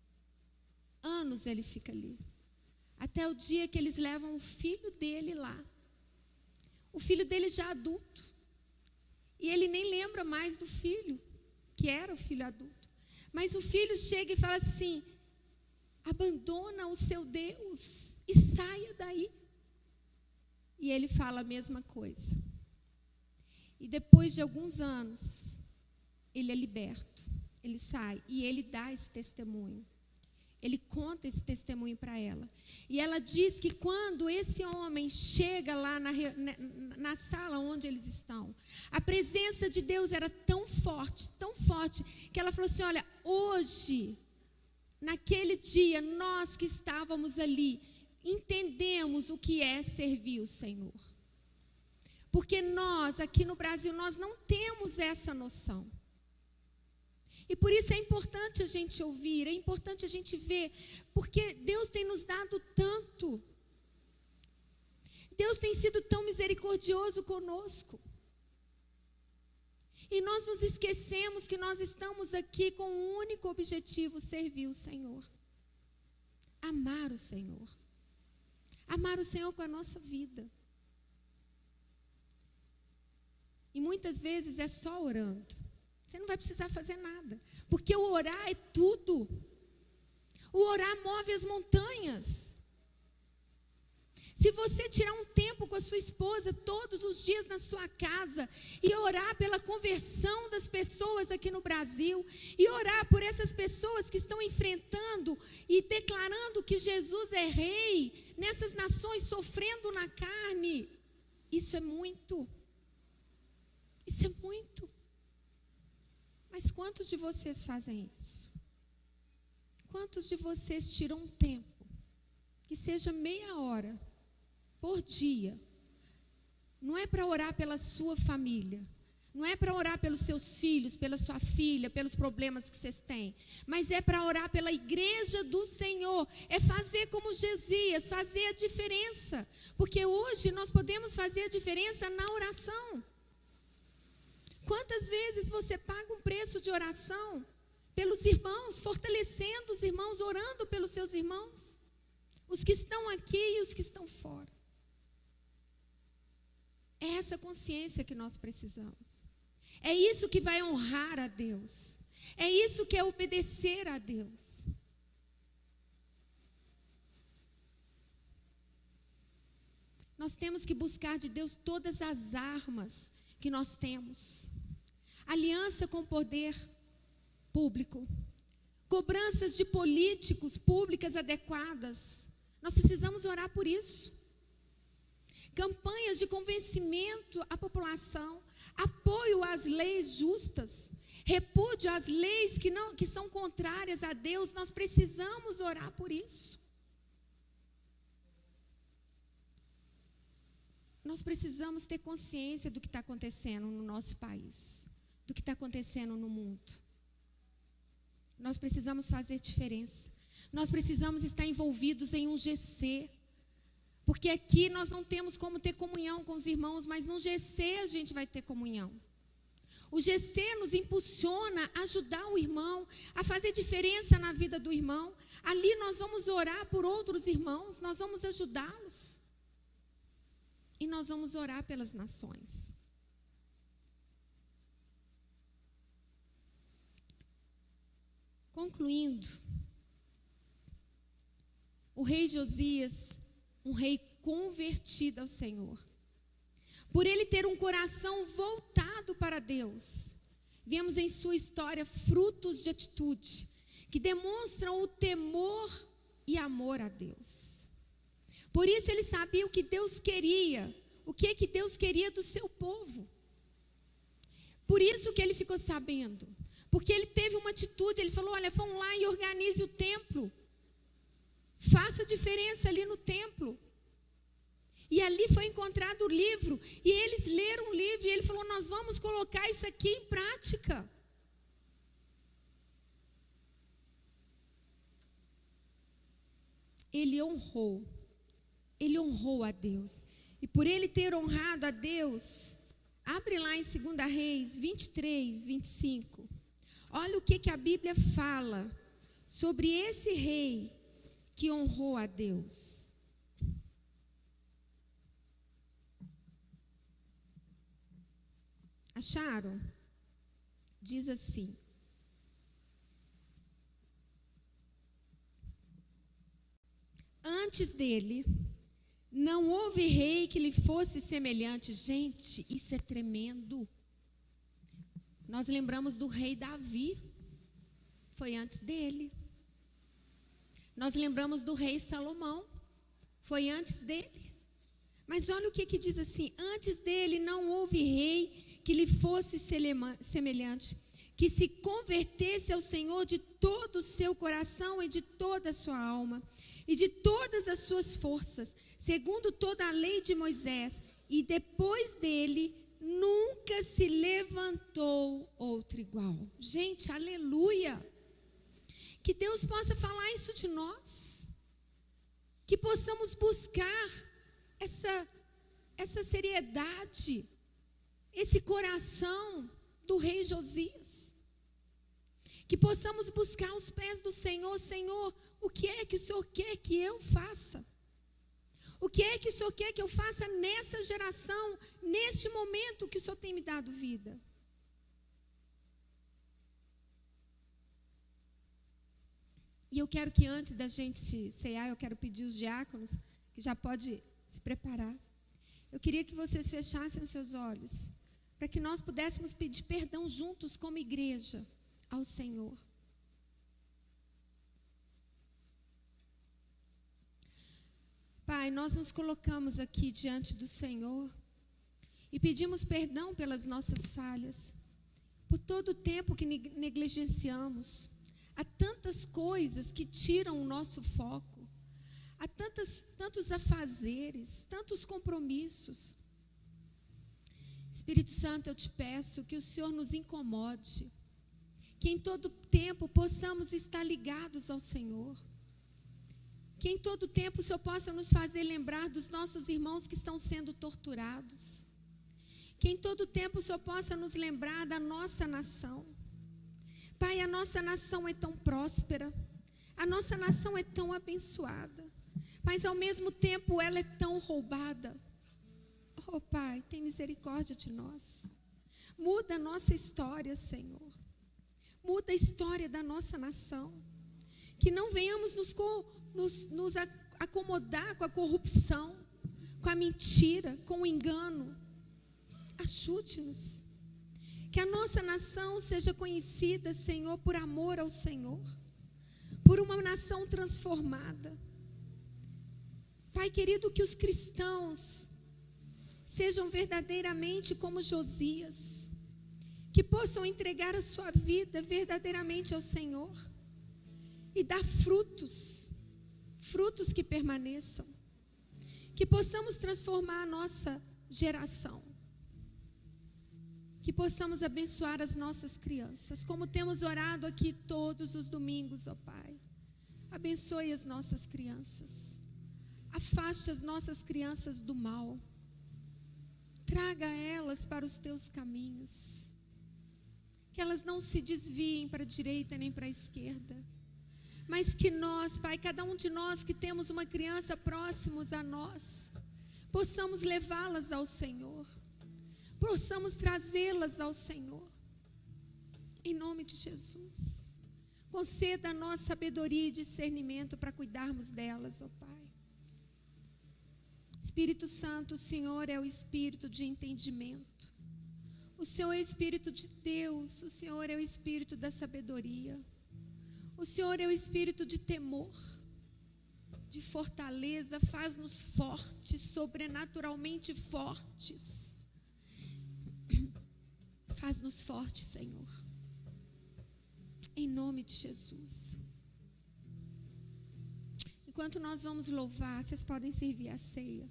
[SPEAKER 1] Anos ele fica ali. Até o dia que eles levam o filho dele lá. O filho dele já adulto. E ele nem lembra mais do filho, que era o filho adulto. Mas o filho chega e fala assim: abandona o seu Deus e saia daí. E ele fala a mesma coisa. E depois de alguns anos, ele é liberto. Ele sai e ele dá esse testemunho. Ele conta esse testemunho para ela. E ela diz que quando esse homem chega lá na sala onde eles estão, a presença de Deus era tão forte, que ela falou assim: olha, hoje, naquele dia, nós que estávamos ali, entendemos o que é servir o Senhor. Porque nós, aqui no Brasil, nós não temos essa noção. E por isso é importante a gente ouvir, é importante a gente ver, porque Deus tem nos dado tanto. Deus tem sido tão misericordioso conosco. E nós nos esquecemos que nós estamos aqui com um único objetivo: servir o Senhor. Amar o Senhor. Amar o Senhor com a nossa vida. E muitas vezes é só orando. Você não vai precisar fazer nada. Porque o orar é tudo. O orar move as montanhas. Se você tirar um tempo com a sua esposa todos os dias na sua casa e orar pela conversão das pessoas aqui no Brasil, e orar por essas pessoas que estão enfrentando e declarando que Jesus é rei nessas nações, sofrendo na carne, isso é muito. Isso é muito. Mas quantos de vocês fazem isso? Quantos de vocês tiram um tempo, que seja meia hora por dia? Não é para orar pela sua família, não é para orar pelos seus filhos, pela sua filha, pelos problemas que vocês têm, mas é para orar pela igreja do Senhor. É fazer como Josias, fazer a diferença, porque hoje nós podemos fazer a diferença na oração. Quantas vezes você paga um preço de oração pelos irmãos, fortalecendo os irmãos, orando pelos seus irmãos, os que estão aqui e os que estão fora? É essa consciência que nós precisamos. É isso que vai honrar a Deus. É isso que é obedecer a Deus. Nós temos que buscar de Deus todas as armas que nós temos. Aliança com o poder público. Cobranças de políticos públicas adequadas. Nós precisamos orar por isso. Campanhas de convencimento à população. Apoio às leis justas. Repúdio às leis que são contrárias a Deus. Nós precisamos orar por isso. Nós precisamos ter consciência do que está acontecendo no nosso país, do que está acontecendo no mundo. Nós precisamos fazer diferença. Nós precisamos estar envolvidos em um GC, porque aqui nós não temos como ter comunhão com os irmãos, mas no GC a gente vai ter comunhão. O GC nos impulsiona a ajudar o irmão, a fazer diferença na vida do irmão. Ali nós vamos orar por outros irmãos, nós vamos ajudá-los. E nós vamos orar pelas nações. Concluindo, o rei Josias, um rei convertido ao Senhor, por ele ter um coração voltado para Deus, vemos em sua história frutos de atitude, que demonstram o temor e amor a Deus. Por isso ele sabia o que Deus queria, o que Deus queria do seu povo. Por isso que ele ficou sabendo, porque ele teve uma atitude, ele falou: olha, vão lá e organize o templo, faça diferença ali no templo. E ali foi encontrado o livro, e eles leram o livro, e ele falou: nós vamos colocar isso aqui em prática. Ele honrou a Deus. E por ele ter honrado a Deus, abre lá em 2 Reis 23, 25. Olha o que a Bíblia fala sobre esse rei que honrou a Deus. Acharam? Diz assim: antes dele, não houve rei que lhe fosse semelhante. Gente, isso é tremendo. Nós lembramos do rei Davi, foi antes dele. Nós lembramos do rei Salomão, foi antes dele. Mas olha o que diz assim: antes dele não houve rei que lhe fosse semelhante, que se convertesse ao Senhor de todo o seu coração e de toda a sua alma, e de todas as suas forças, segundo toda a lei de Moisés, e depois dele nunca se levantou outro igual. Gente, aleluia! Que Deus possa falar isso de nós, que possamos buscar essa seriedade, esse coração do rei Josias. Que possamos buscar os pés do Senhor. Senhor, o que é que o Senhor quer que eu faça? O que é que o Senhor quer que eu faça nessa geração, neste momento que o Senhor tem me dado vida? E eu quero que antes da gente cear, eu quero pedir os diáconos, que já pode se preparar. Eu queria que vocês fechassem os seus olhos, para que nós pudéssemos pedir perdão juntos como igreja ao Senhor. Pai, nós nos colocamos aqui diante do Senhor e pedimos perdão pelas nossas falhas, por todo o tempo que negligenciamos. Há tantas coisas que tiram o nosso foco, há tantos afazeres, tantos compromissos. Espírito Santo, eu te peço que o Senhor nos incomode, que em todo tempo possamos estar ligados ao Senhor, que em todo tempo o Senhor possa nos fazer lembrar dos nossos irmãos que estão sendo torturados, que em todo tempo o Senhor possa nos lembrar da nossa nação. Pai, a nossa nação é tão próspera, a nossa nação é tão abençoada, mas ao mesmo tempo ela é tão roubada. Oh Pai, tem misericórdia de nós. Muda a nossa história, Senhor. Muda a história da nossa nação. Que não venhamos nos acomodar com a corrupção, com a mentira, com o engano. Ajude-nos. Que a nossa nação seja conhecida, Senhor, por amor ao Senhor, por uma nação transformada. Pai querido, que os cristãos sejam verdadeiramente como Josias, que possam entregar a sua vida verdadeiramente ao Senhor e dar frutos que permaneçam, que possamos transformar a nossa geração, que possamos abençoar as nossas crianças, como temos orado aqui todos os domingos, ó Pai. Abençoe as nossas crianças, afaste as nossas crianças do mal, traga elas para os teus caminhos, que elas não se desviem para a direita nem para a esquerda, mas que nós, Pai, cada um de nós que temos uma criança próximos a nós, possamos levá-las ao Senhor, possamos trazê-las ao Senhor, em nome de Jesus. Conceda a nós sabedoria e discernimento para cuidarmos delas, ó Pai. Espírito Santo, o Senhor é o Espírito de entendimento, o Senhor é o Espírito de Deus, o Senhor é o Espírito da sabedoria, o Senhor é o Espírito de temor, de fortaleza. Faz-nos fortes, sobrenaturalmente fortes. Faz-nos fortes, Senhor, em nome de Jesus. Enquanto nós vamos louvar, vocês podem servir a ceia.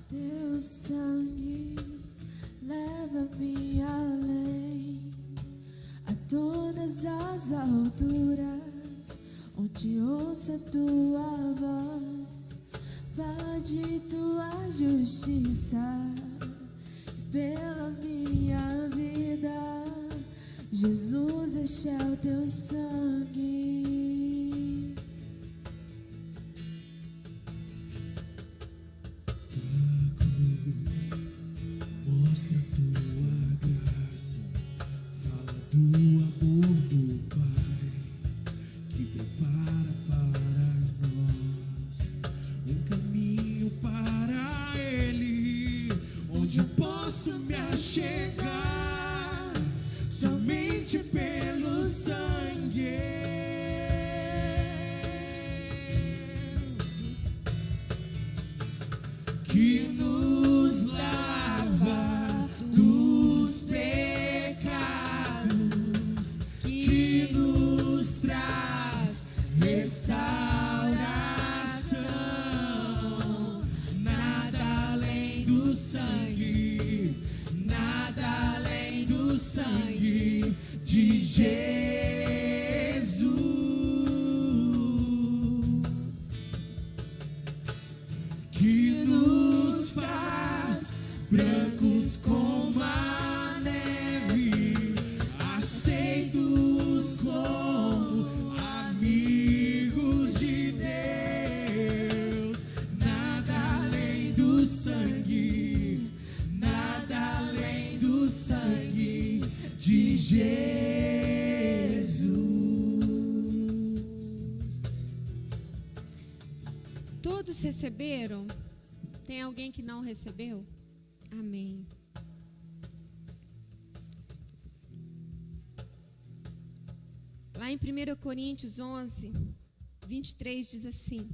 [SPEAKER 6] Teu sangue leva-me além, a todas as alturas, onde ouço a tua voz, fala de tua justiça, pela minha vida. Jesus, este é o teu sangue.
[SPEAKER 7] Mostra tua graça, fala do amor do Pai, que prepara para nós um caminho para Ele, onde eu posso me achegar somente pelo sangue. Que nos lava dos pecados, que nos traz restauração. Nada além do sangue, nada além do sangue de Jesus. que nos faz brancos como a neve, aceitos como amigos de Deus. Nada além do sangue, nada além do sangue de Jesus.
[SPEAKER 1] Todos receberam? Tem alguém que não recebeu? Amém. Lá em 1 Coríntios 11, 23 diz assim: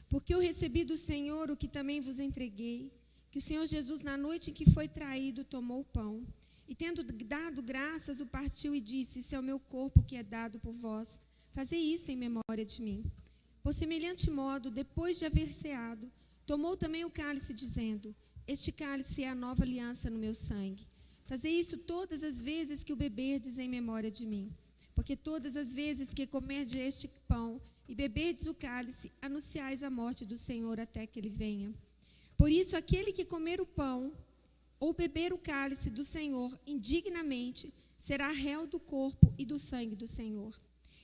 [SPEAKER 1] porque eu recebi do Senhor o que também vos entreguei, que o Senhor Jesus, na noite em que foi traído, tomou o pão, e tendo dado graças, o partiu e disse: isso é o meu corpo que é dado por vós, fazei isto em memória de mim. Por semelhante modo, depois de haver ceado, tomou também o cálice, dizendo: este cálice é a nova aliança no meu sangue. Fazei isso todas as vezes que o beberdes em memória de mim. Porque todas as vezes que comerdes este pão e beberdes o cálice, anunciais a morte do Senhor até que ele venha. Por isso, aquele que comer o pão ou beber o cálice do Senhor indignamente, será réu do corpo e do sangue do Senhor.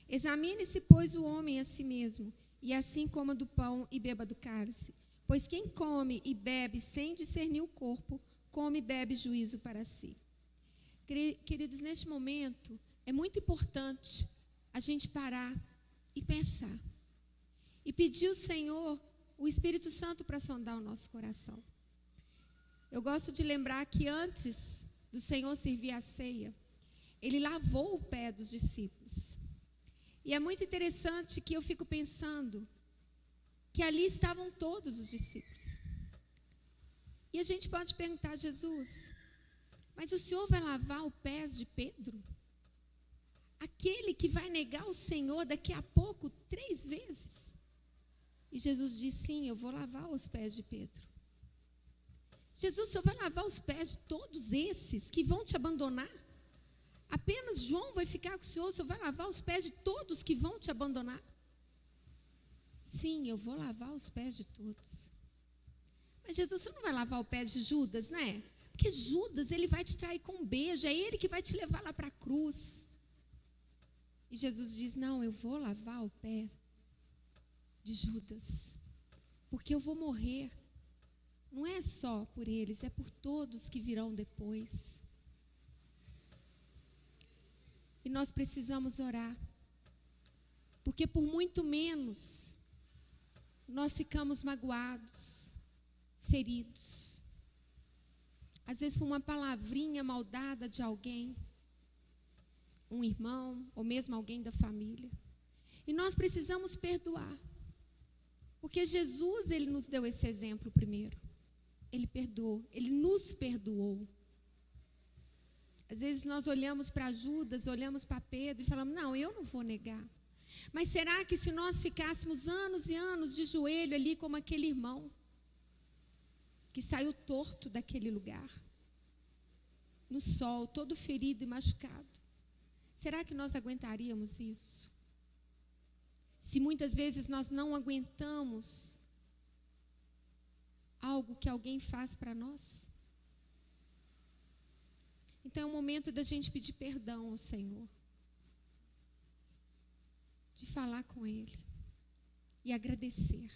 [SPEAKER 1] Examine-se, pois, o homem a si mesmo, e assim coma do pão e beba do cálice. Pois quem come e bebe sem discernir o corpo, come e bebe juízo para si. Queridos, neste momento, é muito importante a gente parar e pensar. E pedir ao Senhor, o Espírito Santo, para sondar o nosso coração. Eu gosto de lembrar que antes do Senhor servir a ceia, Ele lavou o pé dos discípulos. E é muito interessante que eu fico pensando que ali estavam todos os discípulos. E a gente pode perguntar: Jesus, mas o Senhor vai lavar os pés de Pedro? Aquele que vai negar o Senhor daqui a pouco 3 vezes? E Jesus diz: sim, eu vou lavar os pés de Pedro. Jesus, o Senhor vai lavar os pés de todos esses que vão te abandonar? Apenas João vai ficar com o Senhor vai lavar os pés de todos que vão te abandonar? Sim, eu vou lavar os pés de todos. Mas Jesus, o Senhor não vai lavar o pé de Judas, né? Porque Judas, ele vai te trair com um beijo, é ele que vai te levar lá para a cruz. E Jesus diz: não, eu vou lavar o pé de Judas, porque eu vou morrer. Não é só por eles, é por todos que virão depois. E nós precisamos orar, porque por muito menos nós ficamos magoados, feridos. Às vezes por uma palavrinha maldada de alguém, um irmão, ou mesmo alguém da família. E nós precisamos perdoar, porque Jesus, Ele nos deu esse exemplo primeiro. Ele perdoou, Ele nos perdoou. Às vezes nós olhamos para Judas, olhamos para Pedro e falamos: não, eu não vou negar. Mas será que se nós ficássemos anos e anos de joelho ali como aquele irmão que saiu torto daquele lugar, no sol, todo ferido e machucado, será que nós aguentaríamos isso? Se muitas vezes nós não aguentamos algo que alguém faz para nós. Então é o momento da gente pedir perdão ao Senhor, de falar com Ele e agradecer.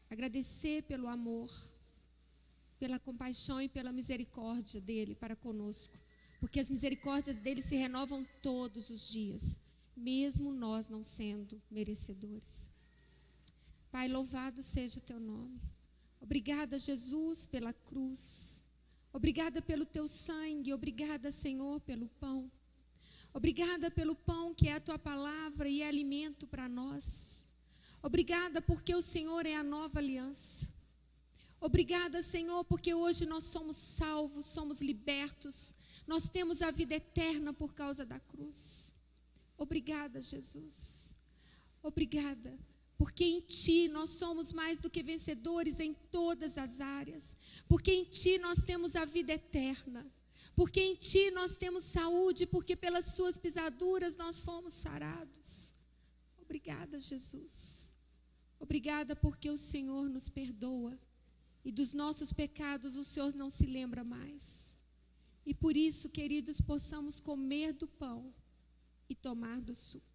[SPEAKER 1] Agradecer pelo amor, pela compaixão e pela misericórdia dEle para conosco, porque as misericórdias dEle se renovam todos os dias, mesmo nós não sendo merecedores. Pai, louvado seja o Teu nome. Obrigada, Jesus, pela cruz. Obrigada pelo Teu sangue. Obrigada, Senhor, pelo pão. Obrigada pelo pão que é a Tua palavra e é alimento para nós. Obrigada porque o Senhor é a nova aliança. Obrigada, Senhor, porque hoje nós somos salvos, somos libertos. Nós temos a vida eterna por causa da cruz. Obrigada, Jesus. Obrigada, porque em Ti nós somos mais do que vencedores em todas as áreas. Porque em Ti nós temos a vida eterna. Porque em Ti nós temos saúde, porque pelas Suas pisaduras nós fomos sarados. Obrigada, Jesus. Obrigada porque o Senhor nos perdoa e dos nossos pecados o Senhor não se lembra mais. E por isso, queridos, possamos comer do pão e tomar do suco.